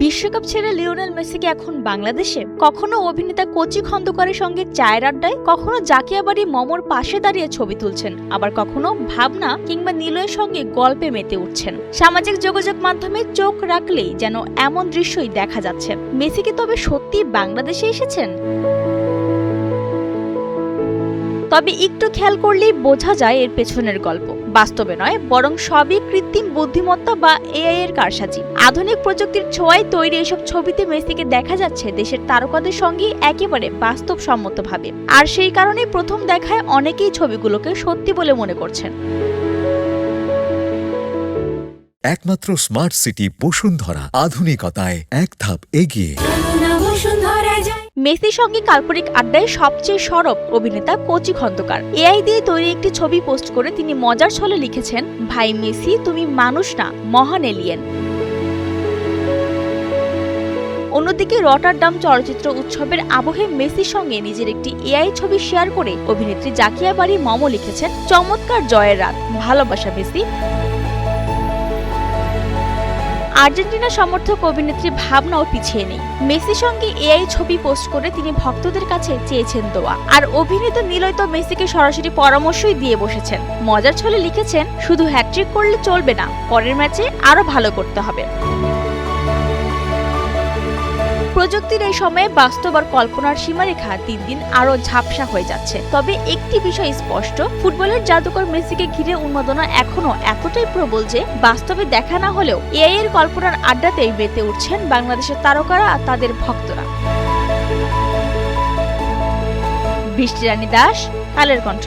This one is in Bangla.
বিশ্বকাপ ছেড়ে লিওনেল মেসি কি এখন বাংলাদেশে? কখনো অভিনেতা কচি খন্দকারের সঙ্গে চায়ের আড্ডায়, কখনো জাকিয়াবাড়ি মমর পাশে দাঁড়িয়ে ছবি তুলছেন, আবার কখনো ভাবনা কিংবা নিলয়ের সঙ্গে গল্পে মেতে উঠছেন। সামাজিক যোগাযোগ মাধ্যমে চোখ রাখলেই যেন এমন দৃশ্যই দেখা যাচ্ছে। মেসি কি তবে সত্যি বাংলাদেশে এসেছেন? তবে একটু খেয়াল করলেই বোঝা যায় এর পেছনের গল্প বাস্তবে নয়, বরং সবই কৃত্রিম বুদ্ধিমত্তা বা এআই এর কারসাজি। আধুনিক প্রযুক্তির ছোঁয়ায় তৈরি এসব ছবিতে মেসিকে দেখা যাচ্ছে দেশের তারকাদের সঙ্গে একেবারে বাস্তবসম্মতভাবে। আর সেই কারণেই প্রথম দেখায় অনেকেই ছবিগুলোকে সত্যি বলে মনে করছেন। একমাত্র স্মার্ট সিটি বসুন্ধরা, আধুনিকতায় এক ধাপ এগিয়ে। মেসির সঙ্গে কাল্পনিক আড্ডায় সবচেয়ে সরব অভিনেতা কচি খন্দকার। এআই দিয়ে তৈরি একটি ছবি পোস্ট করে তিনি মজার ছলে লিখেছেন, ভাই মেসি তুমি মানুষ না, মহান এলিয়েন। অন্যদিকে রটারডাম চলচ্চিত্র উৎসবের আবহে মেসির সঙ্গে নিজের একটি এআই ছবি শেয়ার করে অভিনেত্রী জাকিয়াবাড়ি মম লিখেছেন, চমৎকার জয়ের রাত, ভালোবাসা মেসি। আর্জেন্টিনা সমর্থক অভিনেত্রী ভাবনাও পিছিয়ে নেই। মেসির সঙ্গে এআই ছবি পোস্ট করে তিনি ভক্তদের কাছে চেয়েছেন দোয়া। আর অভিনেতা নিলয় তো মেসিকে সরাসরি পরামর্শই দিয়ে বসেছেন। মজার ছলে লিখেছেন, শুধু হ্যাট্রিক করলে চলবে না, পরের ম্যাচে আরো ভালো করতে হবে। প্রযুক্তির এই সময়ে বাস্তব আর কল্পনার সীমারেখা দিন দিন আরো ঝাপসা হয়ে যাচ্ছে। তবে একটি বিষয় স্পষ্ট, ফুটবলের জাদুকর মেসিকে ঘিরে উন্মাদনা এখনো এতটাই প্রবল যে বাস্তবে দেখা না হলেও এআই এর কল্পনার আড্ডাতেই মেতে উঠছেন বাংলাদেশের তারকারা আর তাদের ভক্তরা। বৃষ্টি রানী দাস, কালের কণ্ঠ।